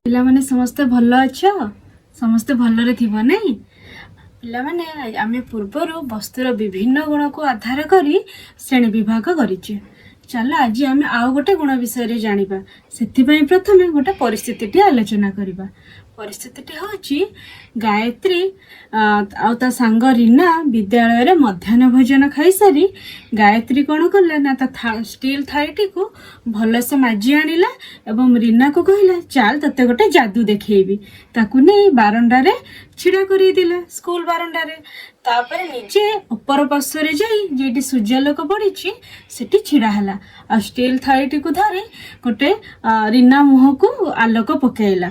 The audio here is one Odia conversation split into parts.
ପିଲାମାନେ ସମସ୍ତେ ଭଲ ଅଛ? ସମସ୍ତେ ଭଲରେ ଥିବ ନାଇଁ? ପିଲାମାନେ ଆମେ ପୂର୍ବରୁ ବସ୍ତୁର ବିଭିନ୍ନ ଗୁଣକୁ ଆଧାର କରି ଶ୍ରେଣୀ ବିଭାଗ କରିଛେ। ଚାଲ ଆଜି ଆମେ ଆଉ ଗୋଟେ ଗୁଣ ବିଷୟରେ ଜାଣିବା। ସେଥିପାଇଁ ପ୍ରଥମେ ଗୋଟେ ପରିସ୍ଥିତିଟି ଆଲୋଚନା କରିବା। ପରିସ୍ଥିତିଟି ହେଉଛି ଗାୟତ୍ରୀ ଆଉ ତା ସାଙ୍ଗ ରୀନା ବିଦ୍ୟାଳୟରେ ମଧ୍ୟାହ୍ନ ଭୋଜନ ଖାଇସାରି ଗାୟତ୍ରୀ କ'ଣ କଲା ନା ତା ଷ୍ଟିଲ୍ ଥାଳିଟିକୁ ଭଲସେ ମାଜି ଆଣିଲା ଏବଂ ରୀନାକୁ କହିଲା ଚାଲ ତତେ ଗୋଟେ ଯାଦୁ ଦେଖେଇବି। ତାକୁ ନେଇ ବାରଣ୍ଡାରେ ଛିଡ଼ା କରେଇଦେଲା, ସ୍କୁଲ ବାରଣ୍ଡାରେ। ତାପରେ ନିଜେ ଉପର ପାର୍ଶ୍ୱରେ ଯାଇ ଯେଠି ସୂର୍ଯ୍ୟାଲୋକ ପଡ଼ିଛି ସେଠି ଛିଡ଼ା ହେଲା ଆଉ ଷ୍ଟିଲ୍ ଥାଳିଟିକୁ ଧରି ଗୋଟେ ରୀନା ମୁହଁକୁ ଆଲୋକ ପକାଇଲା।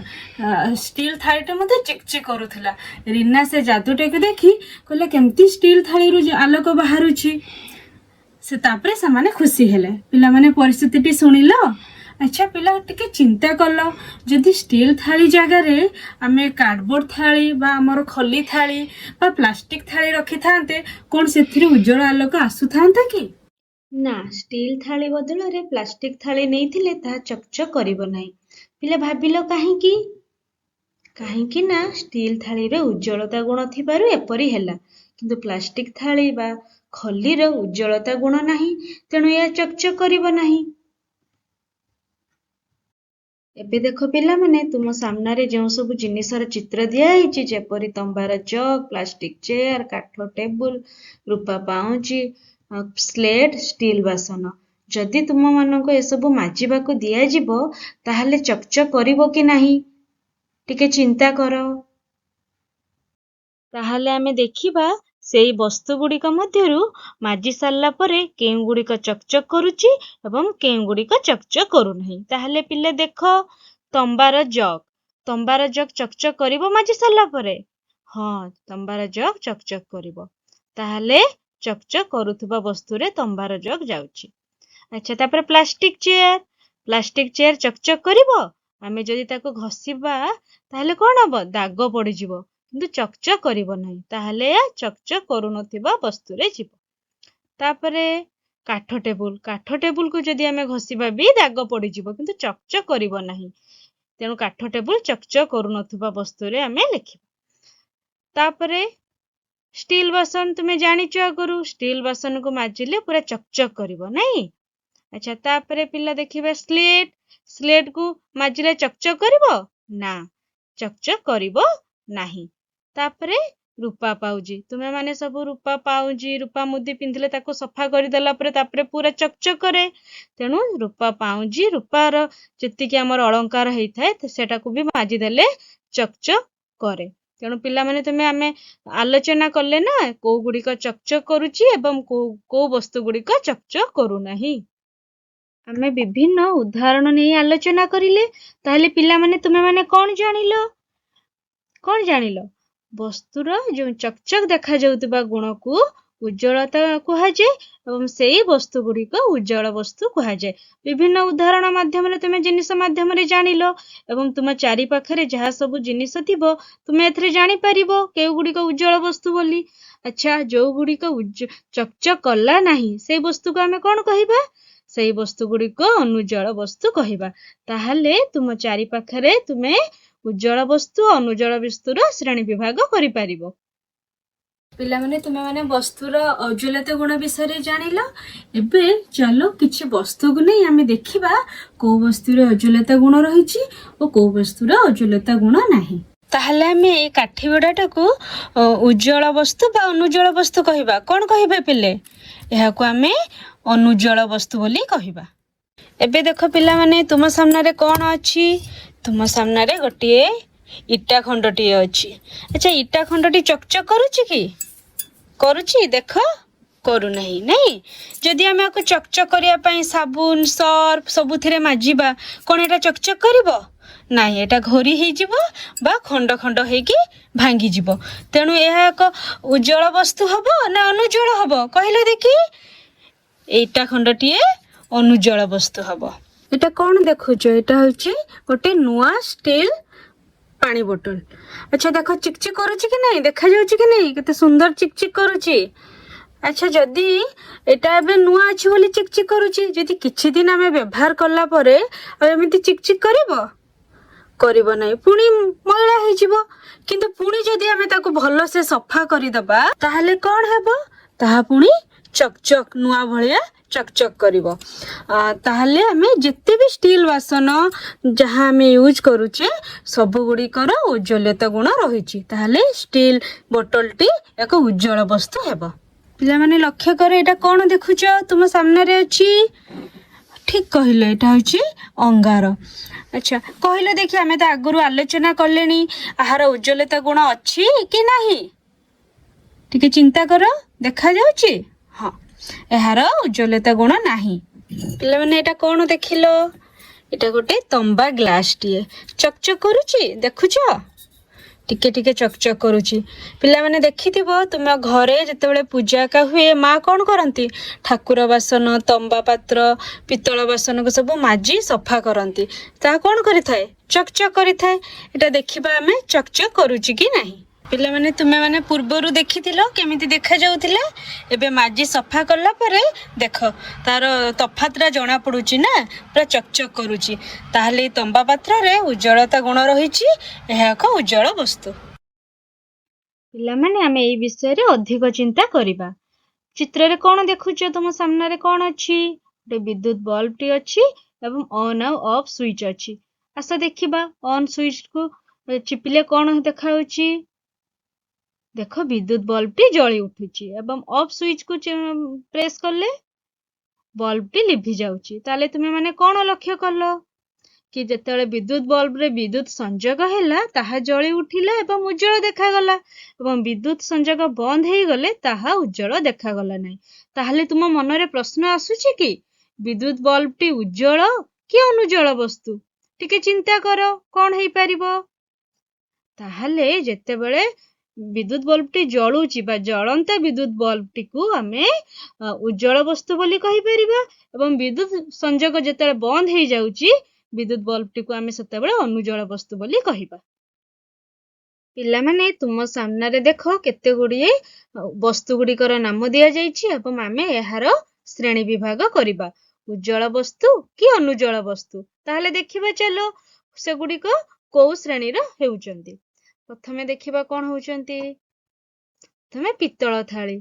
ଷ୍ଟିଲ୍ ଥାଳିଟା ମଧ୍ୟ ଚିକଚିକ କରୁଥିଲା। ରୀନା ସେ ଯାଦୁଟାକୁ ଦେଖି କହିଲା କେମିତି ଷ୍ଟିଲ୍ ଥାଳିରୁ ଆଲୋକ ବାହାରୁଛି। ସେ ତାପରେ ସେମାନେ ଖୁସି ହେଲେ। ପିଲାମାନେ ପରିସ୍ଥିତିଟି ଶୁଣିଲ? ଆଚ୍ଛା ପିଲା ଟିକେ ଚିନ୍ତା କଲ, ଯଦି ଷ୍ଟିଲ୍ ଥାଳି ଜାଗାରେ ଆମେ କାର୍ଡବୋର୍ଡ ଥାଳି ବା ଆମର ଖଲି ଥାଳି ବା ପ୍ଲାଷ୍ଟିକ ଥାଳି ରଖିଥାନ୍ତେ, କ'ଣ ସେଥିରେ ଉଜ୍ଜଳ ଆଲୋକ ଆସୁଥାନ୍ତା କି? ନା, ଷ୍ଟିଲ୍ ଥାଳି ବଦଳରେ ପ୍ଲାଷ୍ଟିକ ଥାଳି ନେଇଥିଲେ ତାହା ଚକଚକ କରିବ ନାହିଁ। ପିଲା ଭାବିଲ କାହିଁକି? କାହିଁକି ନା ଷ୍ଟିଲ୍ ଥାଳିର ଉଜ୍ଜଳତା ଗୁଣ ଥିବାରୁ ଏପରି ହେଲା, କିନ୍ତୁ ପ୍ଲାଷ୍ଟିକ ଥାଳି ବା ଖଲିର ଉଜ୍ଜଳତା ଗୁଣ ନାହିଁ, ତେଣୁ ଏହା ଚକଚକ କରିବ ନାହିଁ। ଏବେ ଦେଖ ପିଲାମାନେ, ତୁମ ସାମ୍ନାରେ ଯେଉଁ ସବୁ ଜିନିଷର ଚିତ୍ର ଦିଆହେଇଛି, ଯେପରି ତମ୍ବାର ଜଗ୍, ପ୍ଲାଷ୍ଟିକ ଚେୟାର, କାଠ ଟେବୁଲ, ରୂପା ପାଉଁଜି, ସ୍ଲେଟ, ଷ୍ଟିଲ୍ ବାସନ। ଯଦି ତୁମମାନଙ୍କୁ ଏସବୁ ମାଜିବାକୁ ଦିଆଯିବ ତାହେଲେ ଚକଚକ କରିବ କି ନାହିଁ? ଟିକେ ଚିନ୍ତା କର। ତାହେଲେ ଆମେ ଦେଖିବା ସେଇ ବସ୍ତୁଗୁଡ଼ିକ ମଧ୍ୟରୁ ମାଜି ସାରିଲା ପରେ କେଉଁଗୁଡ଼ିକ ଚକଚକ କରୁଛି ଏବଂ କେଉଁଗୁଡ଼ିକ ଚକଚକ କରୁନାହିଁ। ତାହେଲେ ପିଲେ ଦେଖ, ତମ୍ବାର ଜଗ୍ ଚକଚକ କରିବ ମାଜି ସାରିଲା ପରେ? ହଁ, ତମ୍ବାର ଜଗ୍ ଚକଚକ କରିବ। ତାହେଲେ ଚକଚକ କରୁଥିବା ବସ୍ତୁରେ ତମ୍ବାର ଜଗ୍ ଯାଉଛି। ଆଚ୍ଛା, ତାପରେ ପ୍ଲାଷ୍ଟିକ ଚେୟାର ଚକଚକ କରିବ? ଆମେ ଯଦି ତାକୁ ଘଷିବା ତାହେଲେ କ'ଣ ହବ? ଦାଗ ପଡ଼ିଯିବ, କିନ୍ତୁ ଚକଚକ କରିବ ନାହିଁ। ତାହେଲେ ଚକଚକ କରୁନଥିବା ବସ୍ତୁରେ ଯିବ। ତାପରେ କାଠ ଟେବୁଲକୁ ଯଦି ଆମେ ଘଷିବା ବି ଦାଗ ପଡ଼ିଯିବ, କିନ୍ତୁ ଚକଚକ କରିବ ନାହିଁ। ତେଣୁ କାଠ ଟେବୁଲ ଚକଚକ କରୁନଥିବା ବସ୍ତୁରେ ଆମେ ଲେଖିବା। ତାପରେ ଷ୍ଟିଲ୍ ବାସନ, ତୁମେ ଜାଣିଛ ଆଗରୁ ଷ୍ଟିଲ୍ ବାସନକୁ ମାଜିଲେ ପୁରା ଚକଚକ କରିବ ନାଇଁ? ଆଚ୍ଛା, ତାପରେ ପିଲା ଦେଖିବା ସ୍ଲେଟକୁ ମାଜିଲେ ଚକଚକ କରିବ? ନା, ଚକଚକ କରିବ ନାହିଁ। ତାପରେ ରୂପା ପାଉଁଜି, ତୁମେ ମାନେ ସବୁ ରୂପା ପାଉଁଜି, ରୂପା ମୁଦି ପିନ୍ଧିଲେ ତାକୁ ସଫା କରିଦେଲା ପରେ ତାପରେ ପୁରା ଚକଚକ କରେ। ତେଣୁ ରୂପା ପାଉଁଜି, ରୂପାର ଯେତିକି ଆମର ଅଳଙ୍କାର ହେଇଥାଏ ସେଟାକୁ ବି ମାଜିଦେଲେ ଚକଚକ କରେ। ତେଣୁ ପିଲାମାନେ ଆମେ ଆଲୋଚନା କଲେ ନା କୋଉ ଗୁଡ଼ିକ ଚକଚକ କରୁଛି ଏବଂ କୋଉ ବସ୍ତୁ ଗୁଡ଼ିକ ଚକଚକ କରୁନାହିଁ। ଆମେ ବିଭିନ୍ନ ଉଦାହରଣ ନେଇ ଆଲୋଚନା କରିଲେ। ତାହେଲେ ପିଲାମାନେ ତୁମେମାନେ କ'ଣ ଜାଣିଲ? ବସ୍ତୁର ଯେଉଁ ଚକଚକ ଦେଖାଯାଉଥିବା ଗୁଣକୁ ଉଜ୍ଜଳତା କୁହାଯାଏ ଏବଂ ସେଇ ବସ୍ତୁ ଗୁଡ଼ିକ ଉଜ୍ଜଳ ବସ୍ତୁ କୁହାଯାଏ। ବିଭିନ୍ନ ଉଦାହରଣ ମାଧ୍ୟମରେ ତୁମେ ଜିନିଷ ମାଧ୍ୟମରେ ଜାଣିଲ ଏବଂ ତୁମ ଚାରି ପାଖରେ ଯାହା ସବୁ ଜିନିଷ ଥିବ ତୁମେ ଏଥିରେ ଜାଣିପାରିବ କେଉଁ ଗୁଡ଼ିକ ଉଜ୍ଜଳ ବସ୍ତୁ ବୋଲି। ଆଚ୍ଛା, ଯୋଉ ଗୁଡ଼ିକ ଚକଚକ କଲା ନାହିଁ ସେଇ ବସ୍ତୁକୁ ଆମେ କ'ଣ କହିବା? ସେଇ ବସ୍ତୁ ଗୁଡ଼ିକ ଅନୁଜ୍ଜଳ ବସ୍ତୁ କହିବା। ତାହେଲେ ତୁମ ଚାରି ପାଖରେ ତୁମେ ଉଜ୍ଜଳ ବସ୍ତୁ ଓ ଅନୁଜ୍ଜଳ ବସ୍ତୁର ଶ୍ରେଣୀ ବିଭାଗ କରିପାରିବ। ପିଲାମାନେ ତୁମେମାନେ ବସ୍ତୁର ଉଜ୍ଜଳତା ଗୁଣ ବିଷୟରେ ଜାଣିଲ। ଏବେ ଚାଲ କିଛି ବସ୍ତୁକୁ ନେଇ ଆମେ ଦେଖିବା କୋଉ ବସ୍ତୁରେ ଉଜ୍ଜଳତା ଗୁଣ ରହିଛି ଓ କୋଉ ବସ୍ତୁର ଉଜ୍ଜଳତା ଗୁଣ ନାହିଁ। ତାହେଲେ ଆମେ ଏଇ କାଠି ଗୁଡ଼ାଟାକୁ ଉଜ୍ଜଳ ବସ୍ତୁ ବା ଅନୁଜ୍ଜଳ ବସ୍ତୁ କହିବା। କ'ଣ କହିବା ପିଲେ? ଏହାକୁ ଆମେ ଅନୁଜ୍ଜଳ ବସ୍ତୁ ବୋଲି କହିବା। ଏବେ ଦେଖ ପିଲାମାନେ, ତୁମ ସାମ୍ନାରେ କ'ଣ ଅଛି? ତୁମ ସାମ୍ନାରେ ଗୋଟିଏ ଇଟା ଖଣ୍ଡଟିଏ ଅଛି। ଆଚ୍ଛା, ଇଟା ଖଣ୍ଡଟି ଚକଚକ କରୁଛି କି? କରୁଛି? ଦେଖ, କରୁନାହିଁ ନାଇଁ? ଯଦି ଆମେ ଆକୁ ଚକଚକ କରିବା ପାଇଁ ସାବୁନ, ସର୍ଫ ସବୁଥିରେ ମାଜିବା, କ'ଣ ଏଟା ଚକଚକ କରିବ? ନାଇଁ, ଏଟା ଘୋରି ହେଇଯିବ ବା ଖଣ୍ଡ ଖଣ୍ଡ ହେଇକି ଭାଙ୍ଗିଯିବ। ତେଣୁ ଏହା ଏକ ଉଜ୍ଜଳ ବସ୍ତୁ ହବ ନା ଅନୁଜ୍ଜଳ ହବ? କହିଲ ଦେଖି। এইଟା ଖଣ୍ଡଟିଏ ଅନୁଜ୍ଜଳ ବସ୍ତୁ ହବ। ଏଟା କଣ ଦେଖୁଛ? ଏଟା ହଉଛି ଗୋଟେ ନୂଆ ଷ୍ଟିଲ୍ ପାଣି ବୋଟଲ। ଆଚ୍ଛା ଦେଖ ଚିକଚିକ କରୁଛି କି ନାହିଁ, ଦେଖାଯାଉଛି କି ନାହିଁ, କେତେ ସୁନ୍ଦର ଚିକଚିକ କରୁଛି। ଆଚ୍ଛା ଯଦି ଏଟା ଏବେ ନୂଆ ଅଛି ବୋଲି ଚିକଚିକ କରୁଛି, ଯଦି କିଛି ଦିନ ଆମେ ବ୍ୟବହାର କଲା ପରେ ଆଉ ଏମିତି ଚିକଚିକ କରିବ ନାହିଁ, ପୁଣି ମଇଳା ହେଇଯିବ। କିନ୍ତୁ ପୁଣି ଯଦି ଆମେ ତାକୁ ଭଲସେ ସଫା କରିଦବା ତାହେଲେ କଣ ହେବ? ତାହା ପୁଣି ଚକଚକ ନୂଆ ଭଳିଆ ଚକଚକ କରିବ। ତାହେଲେ ଆମେ ଯେତେ ବି ଷ୍ଟିଲ୍ ବାସନ ଯାହା ଆମେ ୟୁଜ୍ କରୁଛେ ସବୁ ଗୁଡ଼ିକର ଉଜ୍ଜ୍ୱଳତା ଗୁଣ ରହିଛି। ତାହେଲେ ଷ୍ଟିଲ୍ ବୋଟଲଟି ଏକ ଉଜ୍ଜ୍ୱଳ ବସ୍ତୁ ହେବ। ପିଲାମାନେ ଲକ୍ଷ୍ୟ କର, ଏଇଟା କଣ ଦେଖୁଛ ତୁମ ସାମ୍ନାରେ ଅଛି? ଠିକ କହିଲେ, ଏଇଟା ହଉଛି ଅଙ୍ଗାର। ଆଚ୍ଛା କହିଲ ଦେଖି, ଆମେ ତ ଆଗରୁ ଆଲୋଚନା କଲେଣି, ଏହାର ଉଜ୍ଜ୍ୱଳତା ଗୁଣ ଅଛି କି ନାହିଁ? ଟିକେ ଚିନ୍ତା କର, ଦେଖାଯାଉଛି? ହଁ, ଏହାର ଉଜ୍ଜ୍ୱଳତା ଗୁଣ ନାହିଁ। ପିଲାମାନେ ଏଇଟା କଣ ଦେଖିଲ? ଏଇଟା ଗୋଟେ ତମ୍ବା ଗ୍ଲାସଟିଏ, ଚକଚକ କରୁଛି, ଦେଖୁଛ? ଟିକେ ଟିକେ ଚକଚକ କରୁଛି। ପିଲାମାନେ ଦେଖିଥିବ, ତୁମ ଘରେ ଯେତେବେଳେ ପୂଜା ଏକା ହୁଏ ମା କଣ କରନ୍ତି? ଠାକୁର ବାସନ, ତମ୍ବା ପାତ୍ର, ପିତ୍ତଳ ବାସନକୁ ସବୁ ମାଜି ସଫା କରନ୍ତି। ତାହା କଣ କରିଥାଏ? ଚକଚକ କରିଥାଏ। ଏଟା ଦେଖିବା ଆମେ ଚକଚକ କରୁଛି କି ନାହିଁ। ପିଲାମାନେ ତୁମେମାନେ ପୂର୍ବରୁ ଦେଖିଥିଲ କେମିତି ଦେଖାଯାଉଥିଲା, ଏବେ ମାଜି ସଫା କଲା ପରେ ଦେଖ ତାର ତଫାତଟା ଜଣା ପଡୁଛି ନା, ପୁରା ଚକଚକ କରୁଛି। ତାହେଲେ ଏଇ ତମ୍ବା ପାତ୍ରରେ ଉଜ୍ଜ୍ୱଳତା ଗୁଣ ରହିଛି, ଏହା ଏକ ଉଜ୍ଜ୍ୱଳ ବସ୍ତୁ। ପିଲାମାନେ ଆମେ ଏଇ ବିଷୟରେ ଅଧିକ ଚିନ୍ତା କରିବା। ଚିତ୍ରରେ କଣ ଦେଖୁଛ? ତୁମ ସାମ୍ନାରେ କଣ ଅଛି? ଗୋଟେ ବିଦ୍ୟୁତ ବଲ୍ବଟି ଅଛି ଏବଂ ଅନ୍ ଆଉ ଅଫ୍ ସୁଇଚ୍ ଅଛି। ଆସ ଦେଖିବା, ଅନ୍ ସୁଇଚକୁ ଚିପିଲେ କଣ ଦେଖାଯାଉଛି? ଦେଖ ବିଦ୍ୟୁତ ବଲ୍ବଟି ଜଳି ଉଠୁଛି ଏବଂ ଅଫ୍ ସୁଇଚକୁ ପ୍ରେସ୍ କଲେ ବଲ୍ବଟି ଲିଭି ଯାଉଛି। ତାହେଲେ ତୁମେ ମାନେ କଣ ଲକ୍ଷ୍ୟ କଲ? କି ଯେତେବେଳେ ବିଦ୍ୟୁତ ବଲ୍ବରେ ବିଦ୍ୟୁତ ସଂଯୋଗ ହେଲା ତାହା ଜଳି ଉଠିଲା ଏବଂ ଉଜ୍ଜଳ ଦେଖାଗଲା, ଏବଂ ବିଦ୍ୟୁତ ସଂଯୋଗ ବନ୍ଦ ହେଇଗଲେ ତାହା ଉଜ୍ଜଳ ଦେଖାଗଲା ନାହିଁ। ତାହେଲେ ତୁମ ମନରେ ପ୍ରଶ୍ନ ଆସୁଛି କି ବିଦ୍ୟୁତ ବଲ୍ବଟି ଉଜ୍ଜଳ କି ଅନୁଜ୍ଜଳ ବସ୍ତୁ? ଟିକେ ଚିନ୍ତା କର, କଣ ହେଇପାରିବ? ତାହେଲେ ଯେତେବେଳେ ବିଦ୍ୟୁତ ବଲ୍ବଟି ଜଳୁଛି ବା ଜଳନ୍ତା ବିଦ୍ୟୁତ ବଲ୍ବଟିକୁ ଆମେ ଉଜ୍ଜଳ ବସ୍ତୁ ବୋଲି କହିପାରିବା, ଏବଂ ବିଦ୍ୟୁତ ସଂଯୋଗ ଯେତେବେଳେ ବନ୍ଦ ହେଇଯାଉଛି ବିଦ୍ୟୁତ ବଲ୍ବଟିକୁ ଆମେ ସେତେବେଳେ ଅନୁଜ୍ଜଳ ବସ୍ତୁ ବୋଲି କହିବା। ପିଲାମାନେ ତୁମ ସାମ୍ନାରେ ଦେଖ କେତେ ଗୁଡ଼ିଏ ବସ୍ତୁ ଗୁଡ଼ିକର ନାମ ଦିଆଯାଇଛି ଏବଂ ଆମେ ଏହାର ଶ୍ରେଣୀ ବିଭାଗ କରିବା, ଉଜ୍ଜଳ ବସ୍ତୁ କି ଅନୁଜ୍ଜଳ ବସ୍ତୁ। ତାହେଲେ ଦେଖିବା ଚାଲ ସେଗୁଡ଼ିକ କୋଉ ଶ୍ରେଣୀର ହେଉଛନ୍ତି। ପ୍ରଥମେ ଦେଖିବା କଣ ହଉଛନ୍ତି। ପ୍ରଥମେ ପିତ୍ତଳ ଥାଳି,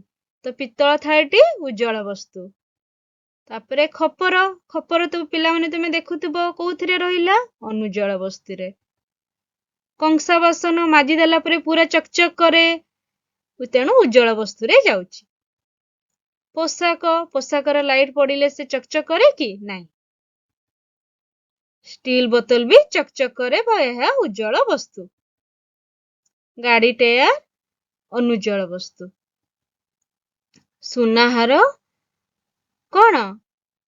ତ ପିତ୍ତଳ ଥାଳିଟି ଉଜ୍ଜଳ ବସ୍ତୁ। ତାପରେ ଖପର, ଖପର ତ ପିଲାମାନେ ତୁମେ ଦେଖୁଥିବ କୋଉଥିରେ ରହିଲା? ଅନୁଜ୍ଜଳ ବସ୍ତୁରେ। କଂସା ବାସନ ମାଜି ଦେଲା ପରେ ପୁରା ଚକଚକ କରେ, ତେଣୁ ଉଜ୍ଜଳ ବସ୍ତୁରେ ଯାଉଛି। ପୋଷାକ, ପୋଷାକର ଲାଇଟ୍ ପଡ଼ିଲେ ସେ ଚକଚକ କରେ କି ନାହିଁ? ଷ୍ଟିଲ୍ ବୋତଲ ବି ଚକଚକ କରେ ବା ଏହା ଉଜ୍ଜଳ ବସ୍ତୁ। ଗାଡ଼ି ଟେୟାର ଅନୁଜ୍ଜଳ ବସ୍ତୁ। ସୁନାହାର କଣ?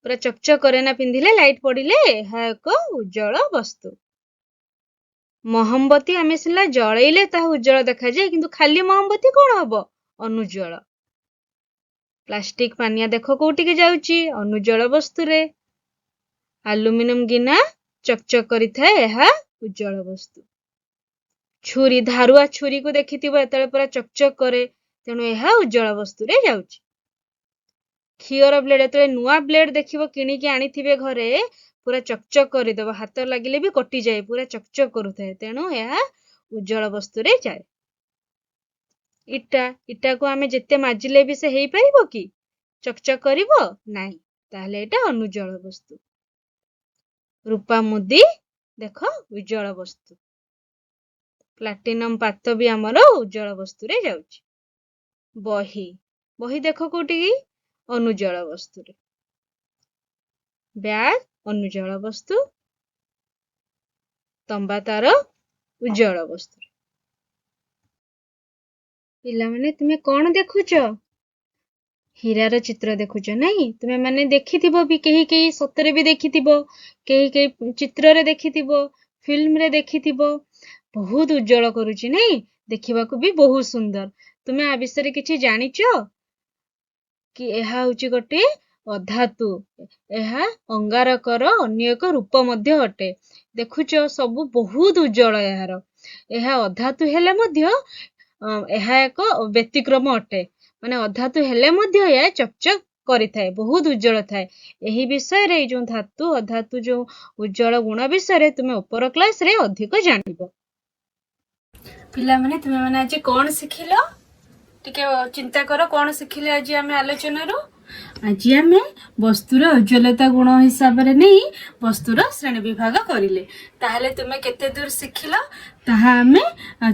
ପୁରା ଚକଚକ କରେ ନା, ପିନ୍ଧିଲେ ଲାଇଟ୍ ପଡ଼ିଲେ, ଏହା ଏକ ଉଜ୍ଜଳ ବସ୍ତୁ। ମହମବତୀ ଆମେ ସିନା ଜଳେଇଲେ ତାହା ଉଜ୍ଜଳ ଦେଖାଯାଏ, କିନ୍ତୁ ଖାଲି ମହମବତୀ କଣ ହବ? ଅନୁଜ୍ଜଳ। ପ୍ଲାଷ୍ଟିକ ପାନିଆ ଦେଖ କୋଉଠିକି ଯାଉଛି? ଅନୁଜ୍ଜଳ ବସ୍ତୁରେ। ଆଲୁମିନିୟମ ଗିନା ଚକଚକ କରିଥାଏ, ଏହା ଉଜ୍ଜଳ ବସ୍ତୁ। ଛୁରୀ, ଧାରୁଆ ଛୁରୀକୁ ଦେଖିଥିବ ଏତେବେଳେ ପୁରା ଚକଚକ କରେ, ତେଣୁ ଏହା ଉଜ୍ଜଳ ବସ୍ତୁରେ ଯାଉଛି। କ୍ଷୀର ବ୍ଲେଡ୍, ଯେତେବେଳେ ନୂଆ ବ୍ଲେଡ୍ ଦେଖିବ କିଣିକି ଆଣିଥିବେ ଘରେ, ପୁରା ଚକଚକ କରିଦବ, ହାତ ଲାଗିଲେ ବି କଟିଯାଏ, ପୁରା ଚକଚକ କରୁଥାଏ, ତେଣୁ ଏହା ଉଜ୍ଜଳ ବସ୍ତୁରେ ଯାଏ। ଇଟା, ଇଟାକୁ ଆମେ ଯେତେ ମାଜିଲେ ବି ସେ ହେଇପାରିବ କି? ଚକଚକ କରିବ ନାହିଁ, ତାହେଲେ ଏଇଟା ଅନୁଜ୍ଜଳ ବସ୍ତୁ। ରୂପା ମୁଦି ଦେଖ ଉଜ୍ଜଳ ବସ୍ତୁ। ପ୍ଲାଟିନମ ପାତ ବି ଆମର ଉଜ୍ଜଳ ବସ୍ତୁରେ ଯାଉଛି। ବହି, ବହି ଦେଖ କୋଉଠିକି? ଅନୁଜ୍ଜଳ ବସ୍ତୁରେ। ବ୍ୟାଗ ଅନୁଜ୍ଜଳ ବସ୍ତୁ। ତମ୍ବା ତାର ଉଜ୍ଜଳ ବସ୍ତୁ। ପିଲାମାନେ ତୁମେ କଣ ଦେଖୁଛ? ହୀରାର ଚିତ୍ର ଦେଖୁଛ ନାଇଁ? ତୁମେ ମାନେ ଦେଖିଥିବ ବି, କେହି କେହି ସତରେ ବି ଦେଖିଥିବ, କେହି କେହି ଚିତ୍ରରେ ଦେଖିଥିବ, ଫିଲ୍ମରେ ଦେଖିଥିବ। ବହୁତ ଉଜ୍ଜଳ କରୁଛି ନାଇଁ, ଦେଖିବାକୁ ବି ବହୁତ ସୁନ୍ଦର। ତୁମେ ଆ ବିଷୟରେ କିଛି ଜାଣିଛ କି? ଏହା ହଉଛି ଗୋଟେ ଅଧାତୁ। ଏହା ଅଙ୍ଗାରକର ଅନ୍ୟ ଏକ ରୂପ ମଧ୍ୟ ଅଟେ। ଦେଖୁଛ ସବୁ ବହୁତ ଉଜ୍ଜଳ ଏହାର। ଏହା ଅଧାତୁ ହେଲେ ମଧ୍ୟ ଏହା ଏକ ବ୍ୟତିକ୍ରମ ଅଟେ। ମାନେ ଅଧାତୁ ହେଲେ ମଧ୍ୟ ଏହା ଚକଚକ କରିଥାଏ, ବହୁତ ଉଜ୍ଜଳ ଥାଏ। ଏହି ବିଷୟରେ ଏଇ ଯୋଉ ଧାତୁ ଅଧାତୁ ଯୋଉ ଉଜ୍ଜଳ ଗୁଣ ବିଷୟରେ ତୁମେ ଉପର କ୍ଲାସରେ ଅଧିକ ଜାଣିବ। ପିଲାମାନେ ତୁମେ ମାନେ ଆଜି କଣ ଶିଖିଲ? ଟିକେ ଚିନ୍ତା କର, କଣ ଶିଖିଲେ ଆଜି ଆମେ ଆଲୋଚନାରୁ? ଆଜି ଆମେ ବସ୍ତୁର ଉଜ୍ଜ୍ୱଳତା ଗୁଣ ହିସାବରେ ନେଇ ବସ୍ତୁର ଶ୍ରେଣୀ ବିଭାଗ କରିଲେ। ତାହେଲେ ତୁମେ କେତେ ଦୂର ଶିଖିଲ ତାହା ଆମେ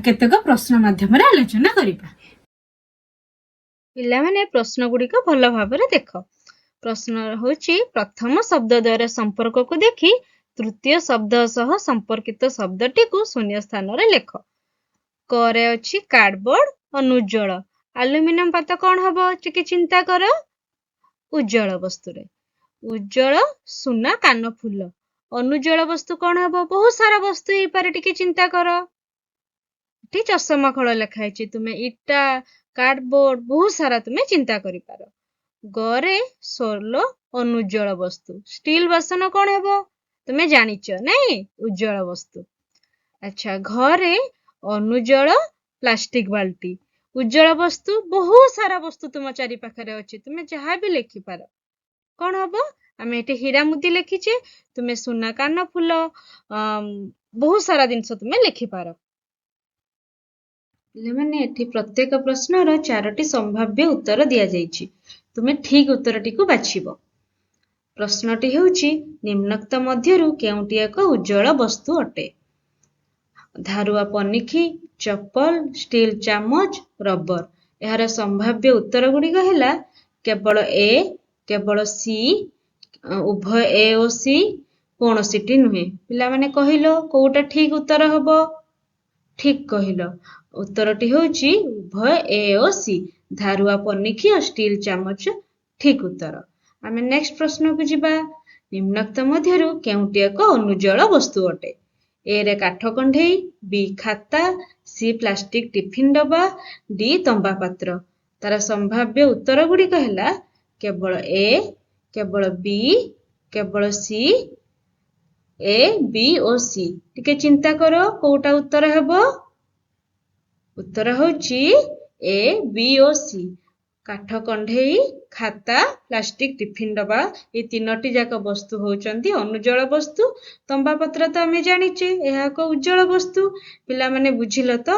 କେତେକ ପ୍ରଶ୍ନ ମାଧ୍ୟମରେ ଆଲୋଚନା କରିବା। ପିଲାମାନେ ପ୍ରଶ୍ନ ଗୁଡିକ ଭଲ ଭାବରେ ଦେଖ। ପ୍ରଶ୍ନ ହଉଛି, ପ୍ରଥମ ଶବ୍ଦ ଦ୍ଵାରା ସମ୍ପର୍କକୁ ଦେଖି ତୃତୀୟ ଶବ୍ଦ ସହ ସମ୍ପର୍କିତ ଶବ୍ଦଟିକୁ ଶୂନ୍ୟ ସ୍ଥାନରେ ଲେଖ। କରେ ଅଛି କାର୍ଡବୋର୍ଡ, ଅନୁଜ୍ଜଳ। ଆଲୁମିନିୟମ ପାତ କଣ ହବ ଟିକେ ଚିନ୍ତା କର। ଉଜ୍ଜଳ ବସ୍ତୁରେ। ଉଜ୍ଜଳ ସୁନା କାନଫୁଲ। ଅନୁଜ୍ଜଳ ବସ୍ତୁ କଣ ହବ? ବହୁତ ସାରା ବସ୍ତୁ ହେଇପାରେ, ଟିକେ ଚିନ୍ତା କର। ଏଠି ଚଷମା ଖୋଳ ଲେଖା ହେଇଛି, ତୁମେ ଇଟା, କାର୍ଡବୋର୍ଡ ବହୁତ ସାରା ତୁମେ ଚିନ୍ତା କରିପାର। ଗରେ ସୋଲ ଅନୁଜ୍ଜଳ ବସ୍ତୁ। ଷ୍ଟିଲ ବାସନ କଣ ହେବ? ତୁମେ ଜାଣିଛ ନାଇଁ, ଉଜ୍ଜଳ ବସ୍ତୁ। ଆଚ୍ଛା, ଘରେ ଅନୁଜ୍ଜଳ ପ୍ଲାଷ୍ଟିକ ବାଲ୍ଟି। ଉଜ୍ଜଳ ବସ୍ତୁ ବହୁତ ସାରା ବସ୍ତୁ ତୁମ ଚାରି ପାଖରେ ଅଛି, ତୁମେ ଯାହା ବି ଲେଖିପାର। କଣ ହବ? ଆମେ ଏଠି ହୀରା ମୁଦି ଲେଖିଛେ, ତୁମେ ସୁନା କାନ ଫୁଲ, ବହୁତ ସାରା ଜିନିଷ ତୁମେ ଲେଖିପାର। ପିଲାମାନେ ଏଠି ପ୍ରତ୍ୟେକ ପ୍ରଶ୍ନର 4ଟି ସମ୍ଭାବ୍ୟ ଉତ୍ତର ଦିଆଯାଇଛି। ତୁମେ ଠିକ ଉତ୍ତରଟିକୁ ବାଛିବ। ପ୍ରଶ୍ନଟି ହେଉଛି, ନିମ୍ନୋକ୍ତ ମଧ୍ୟରୁ କେଉଁଟି ଏକ ଉଜ୍ଜଳ ବସ୍ତୁ ଅଟେ? ଧାରୁଆ ପନିକି, ଚପଲ, ଷ୍ଟିଲ ଚାମଚ, ରବର। ଏହାର ସମ୍ଭାବ୍ୟ ଉତ୍ତର ଗୁଡିକ ହେଲା କେବଳ ଏ, କେବଳ ସି, ଉଭୟ ଏ ଓ ସି, କୌଣସିଟି ନୁହେଁ। ପିଲାମାନେ କହିଲ କୋଉଟା ଠିକ ଉତ୍ତର ହବ? ଠିକ କହିଲ, ଉତ୍ତରଟି ହେଉଛି ଉଭୟ ଏ ଓ ସି। ଧାରୁଆ ପନିକି ଓ ଷ୍ଟିଲ ଚାମଚ ଠିକ ଉତ୍ତର। ଆମେ ନେକ୍ସଟ ପ୍ରଶ୍ନକୁ ଯିବା। ନିମ୍ନୋକ୍ତ ମଧ୍ୟରୁ କେଉଁଟି ଏକ ଅନୁଜ୍ଜଳ ବସ୍ତୁ ଅଟେ? ଏ ରେ କାଠ କଣ୍ଢେଇ, ବି ଖାତା, ସି ପ୍ଲାଷ୍ଟିକ ଟିଫିନ ଡବା, ଡି ତମ୍ବା ପାତ୍ର। ତାର ସମ୍ଭାବ୍ୟ ଉତ୍ତର ଗୁଡିକ ହେଲା କେବଳ ଏ, କେବଳ ବି, କେବଳ ସି, ଏ, ବି ଓ ସି। ଟିକେ ଚିନ୍ତା କର କୋଉଟା ଉତ୍ତର ହେବ? ଉତ୍ତର ହେଉଛି ଏ, ବି ଓ ସି। କାଠ କଣ୍ଢେଇ, ଖାତା, ପ୍ଲାଷ୍ଟିକ ଟିଫିନ ଡବା, এই 3ଟି ଯାକ ବସ୍ତୁ ହଉଛନ୍ତି ଅନୁଜ୍ଜଳ ବସ୍ତୁ। ତମ୍ବା ପତ୍ର ତ ଆମେ ଜାଣିଛେ ଏହା ଏକ ଉଜ୍ଜଳ ବସ୍ତୁ। ପିଲାମାନେ ବୁଝିଲ ତ?